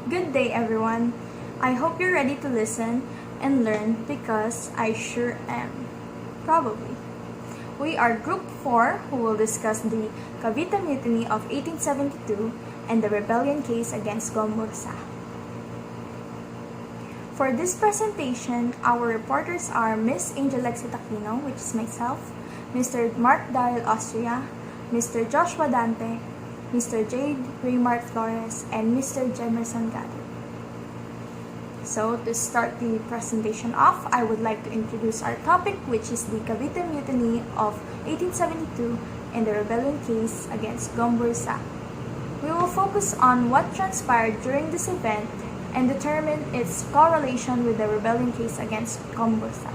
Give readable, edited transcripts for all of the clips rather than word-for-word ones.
Good day, everyone. I hope you're ready to listen and learn because I sure am. Probably. We are Group 4 who will discuss the Cavite Mutiny of 1872 and the rebellion case against GomBurZa. For this presentation, our reporters are Miss Angel Lexith, which is myself, Mr. Mark Daryl Austria, Mr. Joshua Dante, Mr. Jade Raymart Flores, and Mr. Jemerson Gado. So to start the presentation off, I would like to introduce our topic, which is the Cavite Mutiny of 1872 and the rebellion case against GomBurZa. We will focus on what transpired during this event and determine its correlation with the rebellion case against GomBurZa.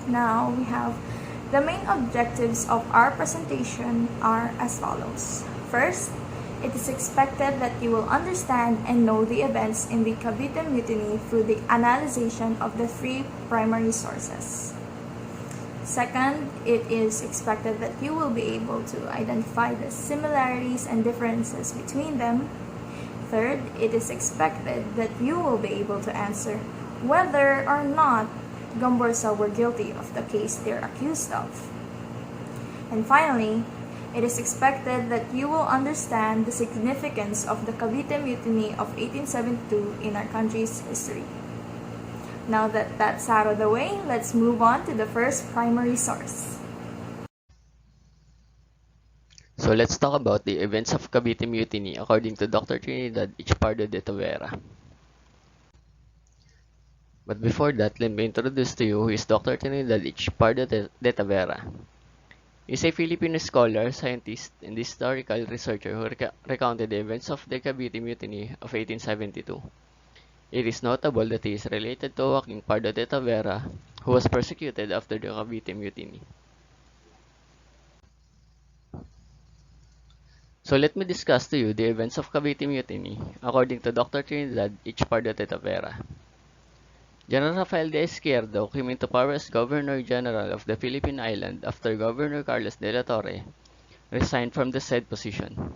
Now we have the main objectives of our presentation are as follows. First, it is expected that you will understand and know the events in the Cavite Mutiny through the analysis of the three primary sources. Second, it is expected that you will be able to identify the similarities and differences between them. Third, it is expected that you will be able to answer whether or not GomBurZa were guilty of the case they're accused of. And finally, it is expected that you will understand the significance of the Cavite Mutiny of 1872 in our country's history. Now that that's out of the way, let's move on to the first primary source. So let's talk about the events of Cavite Mutiny according to Dr. Trinidad Ichpardo de Tavera. But before that, let me introduce to you who is Dr. Trinidad Ichpardo de Tavera. He is a Filipino scholar, scientist, and historical researcher who recounted the events of the Cavite Mutiny of 1872. It is notable that he is related to Joaquin Pardo de Tavera, who was persecuted after the Cavite Mutiny. So let me discuss to you the events of Cavite Mutiny according to Dr. Trinidad Ichpardo de Tavera. General Rafael de Izquierdo came into power as Governor-General of the Philippine Island after Governor Carlos de la Torre resigned from the said position.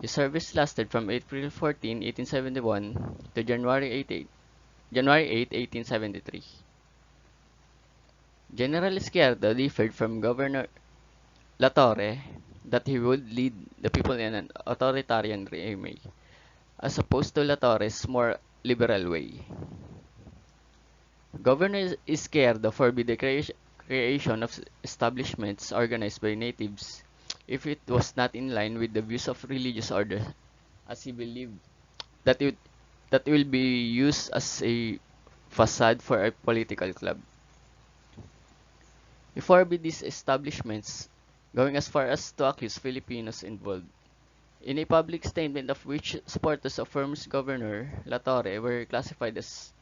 His service lasted from April 14, 1871 to January 8, 1873. General Izquierdo differed from Governor La Torre that he would lead the people in an authoritarian regime, as opposed to La Torre's more liberal way. Governor Izquierdo forbid the creation of establishments organized by natives if it was not in line with the views of religious orders, as he believed that that will be used as a facade for a political club. He forbid these establishments, going as far as to accuse Filipinos involved. In a public statement of which supporters of former Governor La Torre were classified as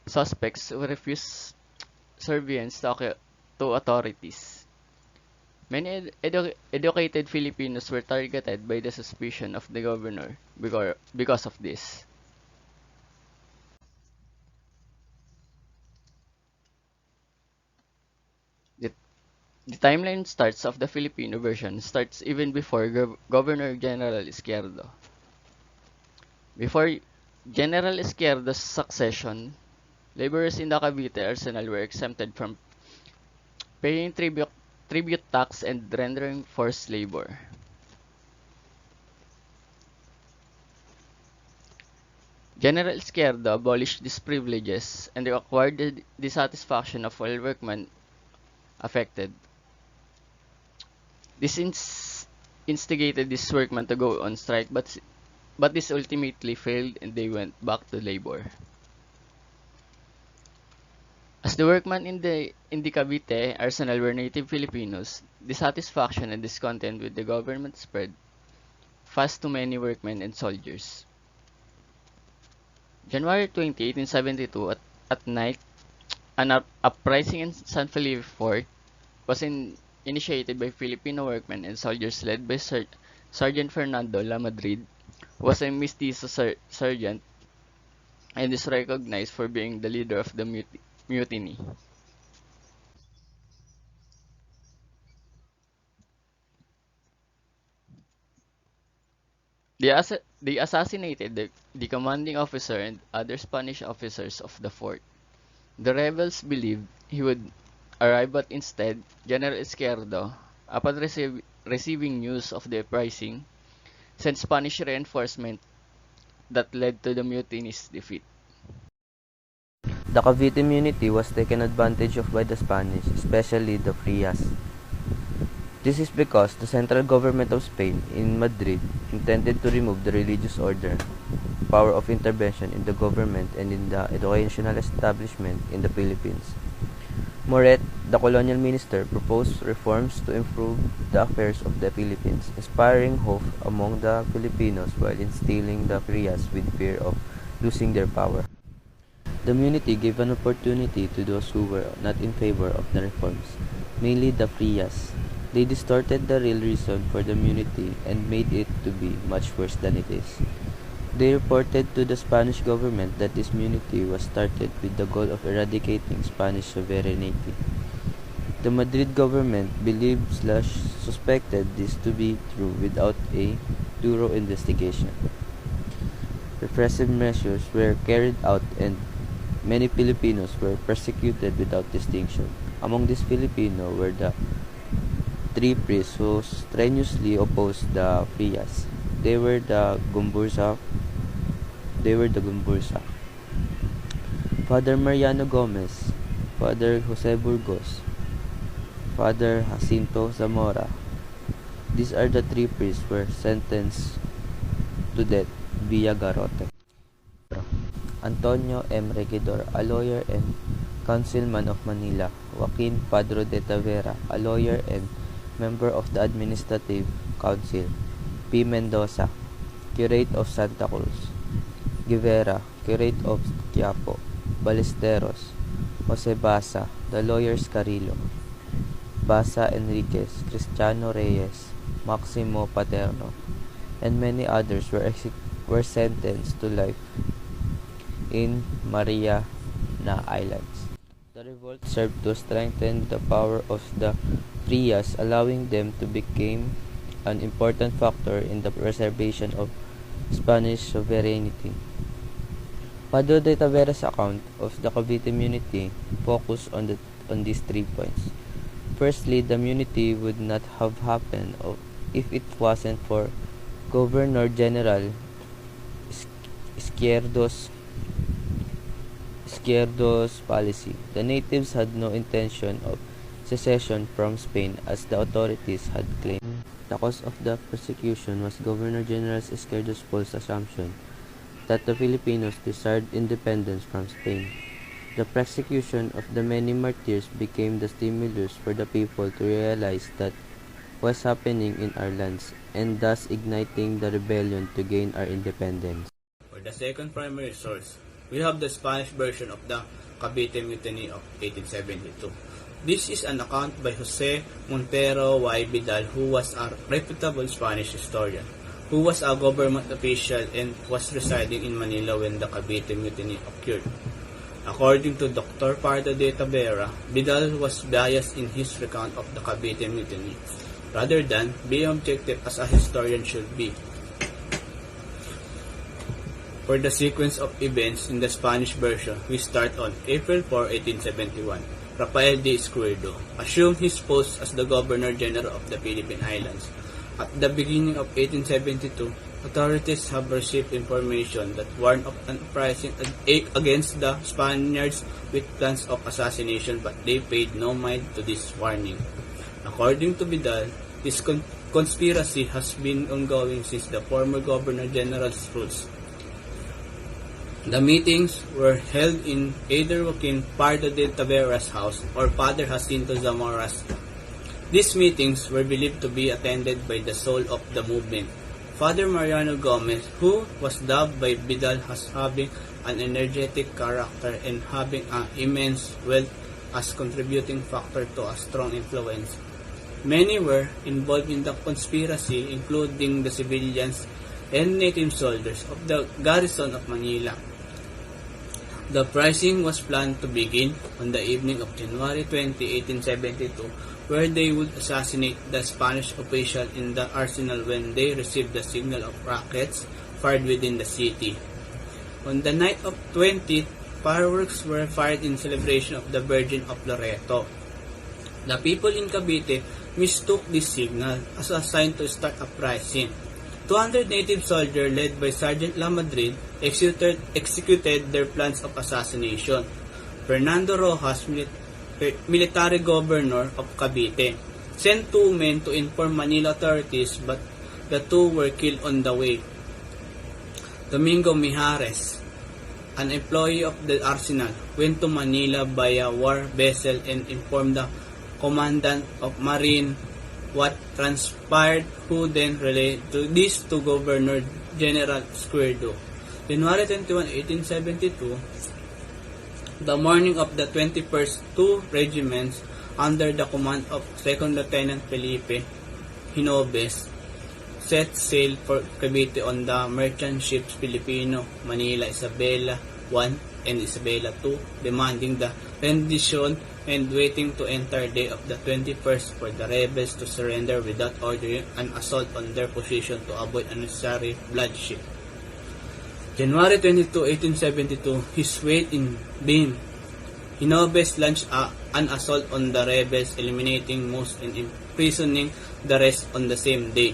suspects who refused servience to authorities. Many educated Filipinos were targeted by the suspicion of the governor because of this. The, the timeline starts of the Filipino version starts even before Governor General Izquierdo. Before General Izquierdo's succession, laborers in the Cavite arsenal were exempted from paying tribute tax and rendering forced labor. General Izquierdo abolished these privileges and acquired the dissatisfaction of all workmen affected. This instigated these workmen to go on strike, but this ultimately failed and they went back to labor. As the workmen in the Cavite arsenal were native Filipinos, dissatisfaction and discontent with the government spread fast to many workmen and soldiers. January 20, 1872, at night, an uprising in San Felipe Fort was initiated by Filipino workmen and soldiers led by Sergeant Fernando La Madrid, who was a mestizo sergeant and is recognized for being the leader of the mutiny. They assassinated the commanding officer and other Spanish officers of the fort. The rebels believed he would arrive, but instead, General Izquierdo, upon receiving news of the uprising, sent Spanish reinforcement that led to the mutiny's defeat. The Cavite immunity was taken advantage of by the Spanish, especially the Frias. This is because the central government of Spain in Madrid intended to remove the religious order, power of intervention in the government and in the educational establishment in the Philippines. Moret, the colonial minister, proposed reforms to improve the affairs of the Philippines, inspiring hope among the Filipinos while instilling the Frias with fear of losing their power. The immunity gave an opportunity to those who were not in favor of the reforms, mainly the Frias. They distorted the real reason for the immunity and made it to be much worse than it is. They reported to the Spanish government that this immunity was started with the goal of eradicating Spanish sovereignty. The Madrid government believed/suspected this to be true without a thorough investigation. Repressive measures were carried out and many Filipinos were persecuted without distinction. Among these Filipinos were the three priests who strenuously opposed the Frias. They were the GomBurZa, Father Mariano Gomez, Father Jose Burgos, Father Jacinto Zamora. These are the three priests were sentenced to death via garrote. Antonio M. Regidor, a lawyer and councilman of Manila. Joaquin Padro de Tavera, a lawyer and member of the Administrative Council. P. Mendoza, curate of Santa Cruz. Guevara, curate of Quiapo. Ballesteros, Jose Basa, the lawyers Carrillo. Basa Enriquez, Cristiano Reyes, Maximo Paterno, and many others were sentenced to life in Mariana Islands. The revolt served to strengthen the power of the Frias, allowing them to become an important factor in the preservation of Spanish sovereignty. Padre de Tavera's account of the Cavite immunity focused on these 3 points. Firstly, the immunity would not have happened if it wasn't for Governor General Izquierdo's policy. The natives had no intention of secession from Spain, as the authorities had claimed. The cause of the persecution was Governor General Izquierdo's false assumption that the Filipinos desired independence from Spain. The persecution of the many martyrs became the stimulus for the people to realize that was happening in our lands, and thus igniting the rebellion to gain our independence. For the second primary source, we have the Spanish version of the Cavite Mutiny of 1872. This is an account by Jose Montero y Vidal, who was a reputable Spanish historian, who was a government official and was residing in Manila when the Cavite Mutiny occurred. According to Dr. Pardo de Tavera, Vidal was biased in his recount of the Cavite Mutiny, rather than being objective as a historian should be. For the sequence of events in the Spanish version, we start on April 4, 1871. Rafael de Izquierdo assumed his post as the Governor-General of the Philippine Islands. At the beginning of 1872, authorities have received information that warned of an uprising against the Spaniards with plans of assassination, but they paid no mind to this warning. According to Vidal, this conspiracy has been ongoing since the former Governor-General's rules. The meetings were held in either Joaquin Pardo de Tavera's house or Father Jacinto Zamora's. These meetings were believed to be attended by the soul of the movement, Father Mariano Gomez, who was dubbed by Vidal as having an energetic character and having an immense wealth as contributing factor to a strong influence. Many were involved in the conspiracy, including the civilians and native soldiers of the garrison of Manila. The uprising was planned to begin on the evening of January 20, 1872, where they would assassinate the Spanish official in the arsenal when they received the signal of rockets fired within the city. On the night of 20th, fireworks were fired in celebration of the Virgin of Loreto. The people in Cavite mistook this signal as a sign to start uprising. 200 native soldiers led by Sergeant Lamadrid executed their plans of assassination. Fernando Rojas, military governor of Cavite, sent 2 men to inform Manila authorities, but the 2 were killed on the way. Domingo Mijares, an employee of the arsenal, went to Manila by a war vessel and informed the commandant of Marine what transpired, who then relayed this to Governor General Escuerdo. January 21, 1872, the morning of the 21st, 2 regiments under the command of 2nd Lieutenant Felipe Hinobes set sail for Cavite on the merchant ships Filipino, Manila, Isabela I and Isabela II, demanding the rendition and waiting to enter day of the 21st for the rebels to surrender without ordering an assault on their position to avoid unnecessary bloodshed. January 22, 1872, his weight in beam, Hinobes launched an assault on the rebels, eliminating most and imprisoning the rest on the same day.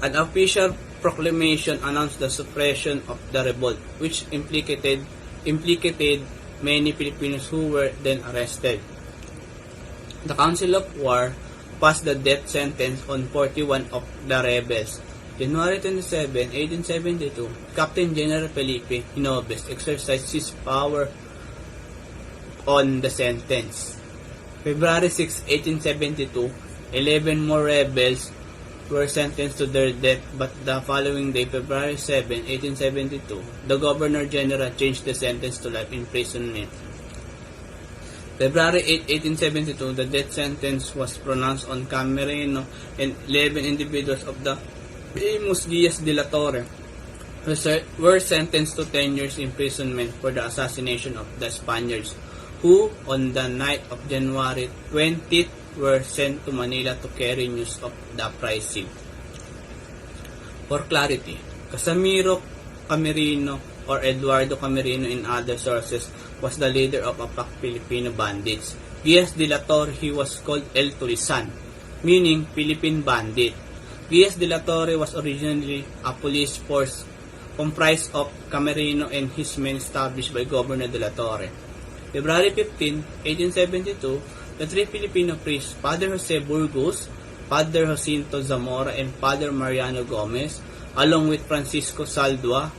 An official proclamation announced the suppression of the revolt, which implicated many Filipinos who were then arrested. The Council of War passed the death sentence on 41 of the rebels. January 27, 1872, Captain General Felipe Hinobes exercised his power on the sentence. February 6, 1872, 11 more rebels were sentenced to their death, but the following day, February 7, 1872, the Governor-General changed the sentence to life imprisonment. February 8, 1872, the death sentence was pronounced on Camerino and 11 individuals of the famous Diaz de la Torre, who were sentenced to 10 years imprisonment for the assassination of the Spaniards, who, on the night of January 20th, were sent to Manila to carry news of the uprising. For clarity, Casimiro Camerino or Eduardo Camerino in other sources was the leader of a pack Filipino bandits. Diaz de la Torre, he was called El Tulisan, meaning Philippine bandit. Diaz de la Torre was originally a police force comprised of Camerino and his men established by Governor de la Torre. February 15, 1872, the 3 Filipino priests, Father Jose Burgos, Father Jacinto Zamora, and Father Mariano Gomez, along with Francisco Saldua,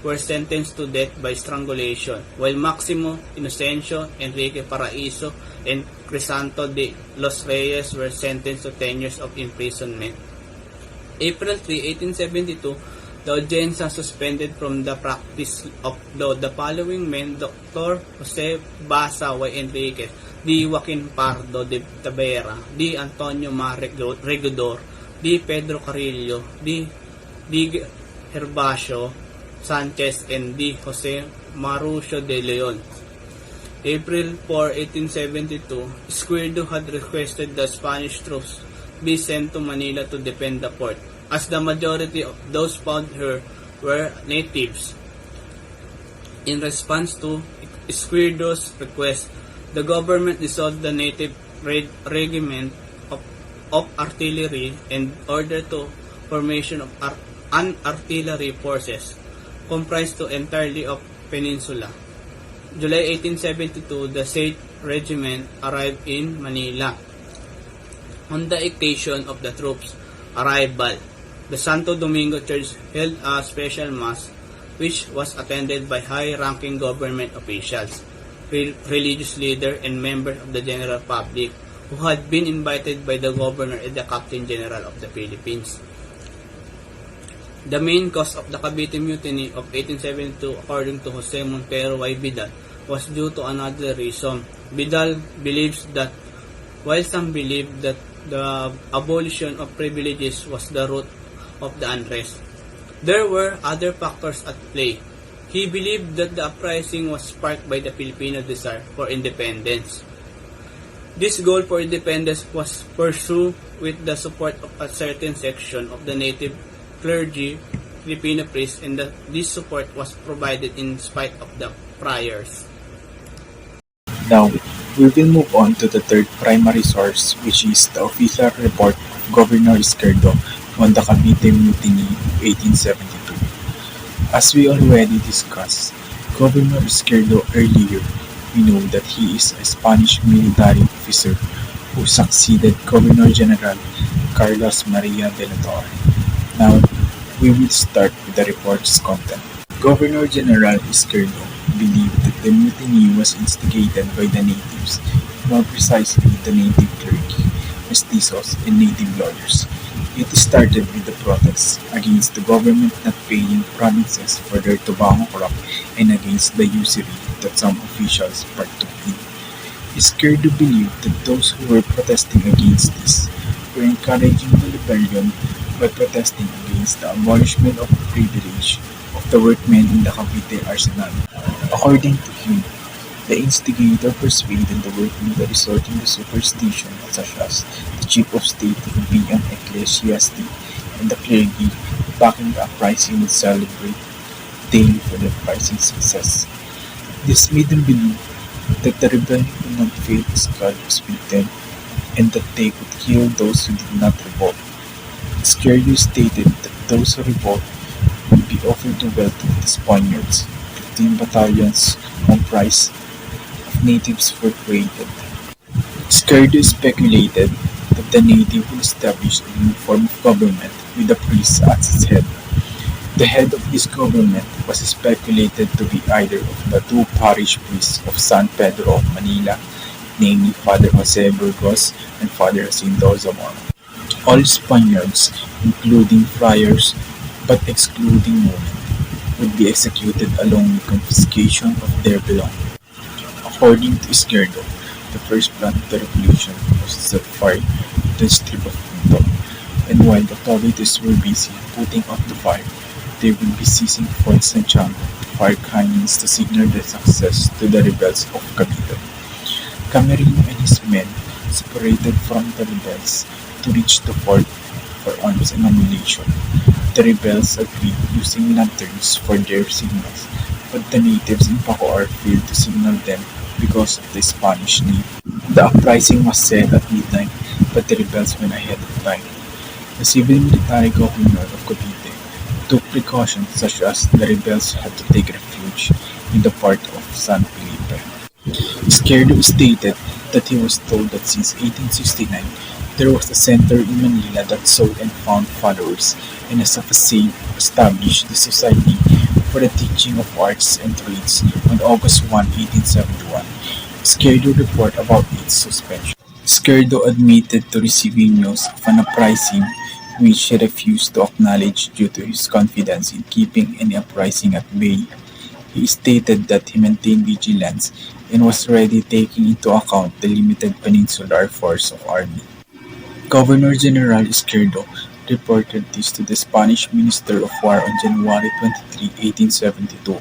were sentenced to death by strangulation, while Maximo Inocencio, Enrique Paraiso, and Crisanto de los Reyes were sentenced to 10 years of imprisonment. April 3, 1872, the audiencia suspended from the practice of law the following men: Dr. Jose Basa Y. Enriquez, D. Joaquin Pardo de Tavera, D. Antonio Regidor, D. Pedro Carrillo, D. Gervasio Sanchez, and D. Jose Marucio de Leon. April 4, 1872, Escuerdo had requested the Spanish troops be sent to Manila to defend the port, as the majority of those found here were natives. In response to Escuerdo's request, the government dissolved the native regiment of artillery and ordered the formation of an artillery forces comprised entirely of Peninsula. July 1872, the said regiment arrived in Manila. On the occasion of the troops' arrival, the Santo Domingo Church held a special mass which was attended by high-ranking government officials, religious leaders, and members of the general public who had been invited by the governor and the Captain General of the Philippines. The main cause of the Cavite Mutiny of 1872, according to Jose Montero Y. Vidal, was due to another reason. Vidal believes that while some believe that the abolition of privileges was the root of the unrest, there were other factors at play. He believed that the uprising was sparked by the Filipino desire for independence. This goal for independence was pursued with the support of a certain section of the native clergy, Filipino priests, and this support was provided in spite of the friars. Now, we will move on to the third primary source, which is the official report of Governor Izquierdo on the Cavite Mutiny of 1872. As we already discussed, Governor Izquierdo earlier, we know that he is a Spanish military officer who succeeded Governor General Carlos Maria de la Torre. Now, we will start with the report's content. Governor General Izquierdo believed that the mutiny was instigated by the natives, more precisely the native clergy, mestizos, and native lawyers. It started with the protests against the government not paying provinces for their tobacco crop and against the usury that some officials partook in. Izquierdo believed that those who were protesting against this were encouraging the rebellion by protesting against the abolishment of the privilege of the workmen in the Cavite arsenal. According to him, the instigator persuaded the workmen to resort to superstition such as the chief of state would be an ecclesiastic and the clergy backing the uprising would celebrate daily for the uprising's success. This made them believe that the rebellion would not fail as God was with them and that they would kill those who did not revolt. Izquierdo stated that those who revolt would be offered the wealth of the Spaniards. 15 battalions comprised of natives were created. Izquierdo speculated that the native will establish a new form of government with the priest as its head. The head of this government was speculated to be either of the two parish priests of San Pedro of Manila, namely Father Jose Burgos and Father Jacinto Zamora. All Spaniards, including friars but excluding women, would be executed along with confiscation of their belongings. According to Izquierdo, the first plan of the revolution was to set fire to the strip of Punto, and while the authorities were busy putting out the fire, they would be seizing Fort Santiago to fire cannons to signal their success to the rebels of Cavite. Camerino and his men separated from the rebels to reach the fort for arms and ammunition. The rebels agreed using lanterns for their signals, but the natives in Bacoor failed to signal them because of the Spanish navy. The uprising was set at midnight, but the rebels went ahead of time. The civil military governor of Cavite took precautions such as the rebels had to take refuge in the port of San Felipe. Izquierdo stated that he was told that since 1869, there was a center in Manila that sought and found followers, and as of a same, established the Society for the Teaching of Arts and Trades on August 1, 1871. Izquierdo reported about its suspension. Izquierdo admitted to receiving news of an uprising which he refused to acknowledge due to his confidence in keeping any uprising at bay. He stated that he maintained vigilance and was ready taking into account the limited peninsular force of army. Governor General Izquierdo reported this to the Spanish Minister of War on January 23, 1872.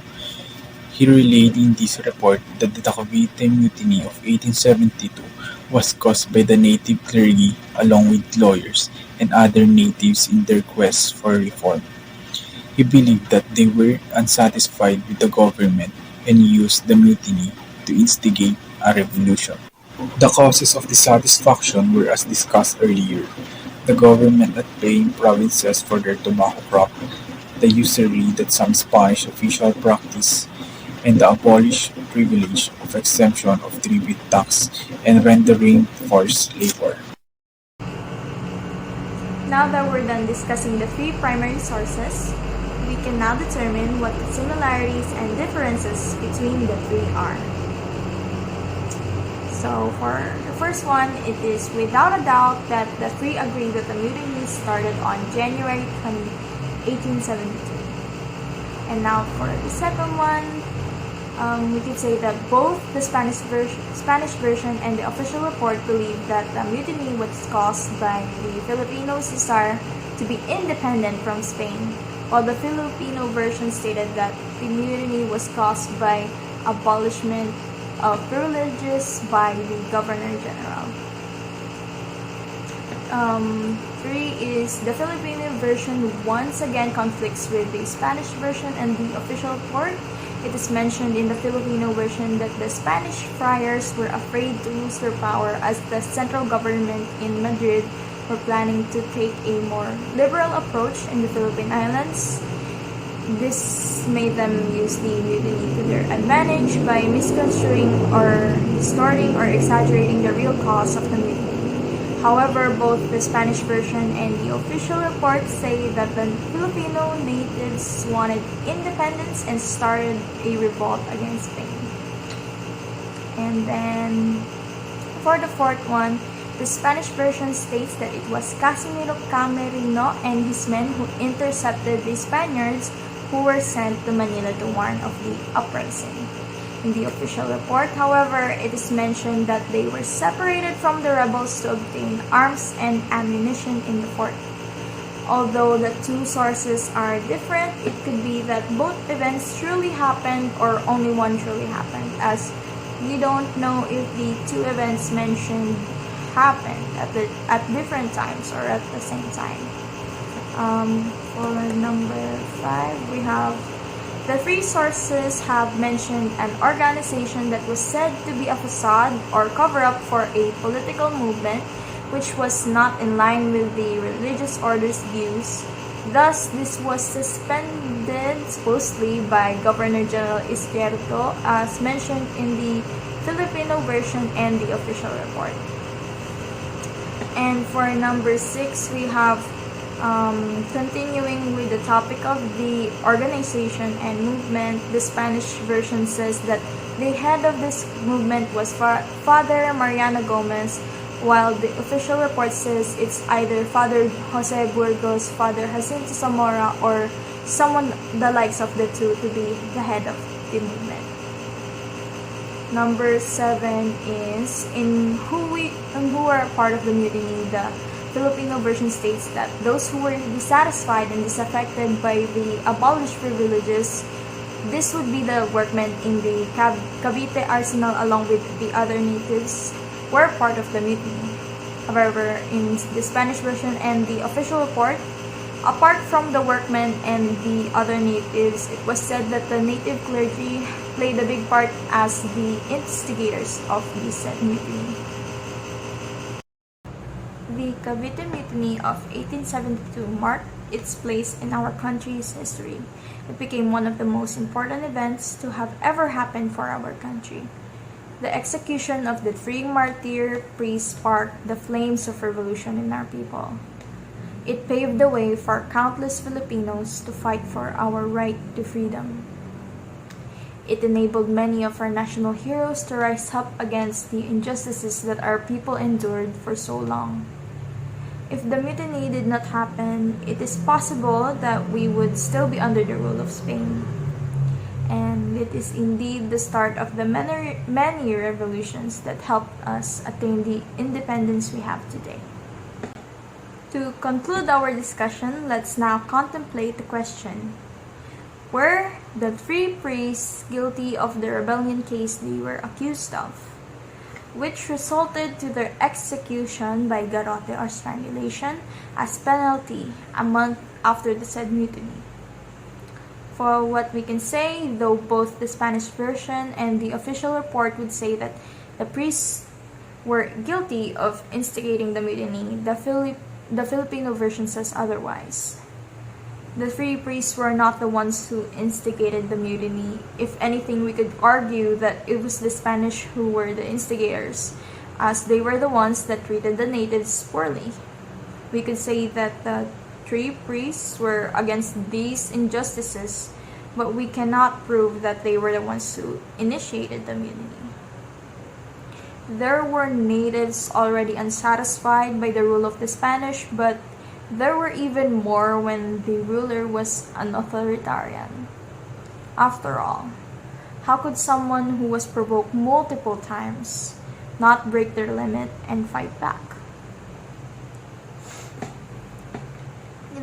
He relayed in this report that the Cavite Mutiny of 1872 was caused by the native clergy along with lawyers and other natives in their quest for reform. He believed that they were unsatisfied with the government and used the mutiny to instigate a revolution. The causes of dissatisfaction were as discussed earlier: the government not paying provinces for their tobacco crop, the usury that some Spanish officials practiced, and the abolished privilege of exemption of tribute tax and rendering forced labor. Now that we're done discussing the three primary sources, we can now determine what the similarities and differences between the three are. So for the first one, it is without a doubt that the three agree that the mutiny started on January 20, 1872. And now for the second one, we could say that both the Spanish version and the official report believe that the mutiny was caused by the Filipinos' desire to be independent from Spain, while the Filipino version stated that the mutiny was caused by abolishment of privileges by the Governor General. 3 is the Filipino version once again conflicts with the Spanish version and the official report. It is mentioned in the Filipino version that the Spanish friars were afraid to lose their power as the central government in Madrid were planning to take a more liberal approach in the Philippine Islands. This made them use the mutiny to their advantage by misconstruing or distorting or exaggerating the real cause of the mutiny. However, both the Spanish version and the official report say that the Filipino natives wanted independence and started a revolt against Spain. And then, for the fourth one, the Spanish version states that it was Casimiro Camerino and his men who intercepted the Spaniards who were sent to Manila to warn of the uprising. In the official report, however, it is mentioned that they were separated from the rebels to obtain arms and ammunition in the fort. Although the two sources are different, it could be that both events truly happened or only one truly happened, as we don't know if the two events mentioned happened at different times or at the same time. For number 5, we have the 3 sources have mentioned an organization that was said to be a facade or cover-up for a political movement which was not in line with the religious order's views. Thus, this was suspended supposedly by Governor General Izquierdo as mentioned in the Filipino version and the official report. And for number 6, we have continuing with the topic of the organization and movement. The Spanish version says that the head of this movement was Father Mariano Gomez, while the official report says it's either Father Jose Burgos, Father Jacinto Zamora, or someone the likes of the two to be the head of the movement. Number 7 is in who are part of the mutiny. The Filipino version states that those who were dissatisfied and disaffected by the abolished privileges, this would be the workmen in the Cavite arsenal along with the other natives, were part of the mutiny. However, in the Spanish version and the official report, apart from the workmen and the other natives, it was said that the native clergy played a big part as the instigators of the said mutiny. The Cavite Mutiny of 1872 marked its place in our country's history. It became one of the most important events to have ever happened for our country. The execution of the 3 martyr priests sparked the flames of revolution in our people. It paved the way for countless Filipinos to fight for our right to freedom. It enabled many of our national heroes to rise up against the injustices that our people endured for so long. If the mutiny did not happen, it is possible that we would still be under the rule of Spain. And it is indeed the start of the many revolutions that helped us attain the independence we have today. To conclude our discussion, let's now contemplate the question: were the 3 priests guilty of the rebellion case they were accused of, which resulted to their execution by garrote or strangulation as penalty a month after the said mutiny? For what we can say, though both the Spanish version and the official report would say that the priests were guilty of instigating the mutiny, the Filipino version says otherwise. The 3 priests were not the ones who instigated the mutiny. If anything, we could argue that it was the Spanish who were the instigators, as they were the ones that treated the natives poorly. We could say that the 3 priests were against these injustices, but we cannot prove that they were the ones who initiated the mutiny. There were natives already unsatisfied by the rule of the Spanish, but there were even more when the ruler was an authoritarian. After all, how could someone who was provoked multiple times not break their limit and fight back?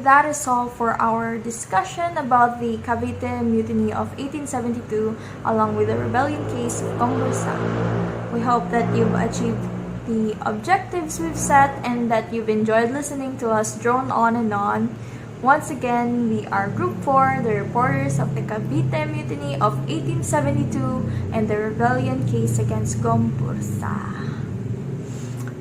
that is all for our discussion about the Cavite Mutiny of 1872 along with the rebellion case of GomBurZa. We hope that you've achieved the objectives we've set and that you've enjoyed listening to us drone on and on. Once again, we are Group 4, the reporters of the Cavite Mutiny of 1872 and the rebellion case against GomBurZa.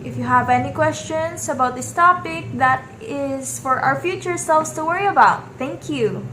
If you have any questions about this topic, that is for our future selves to worry about. Thank you.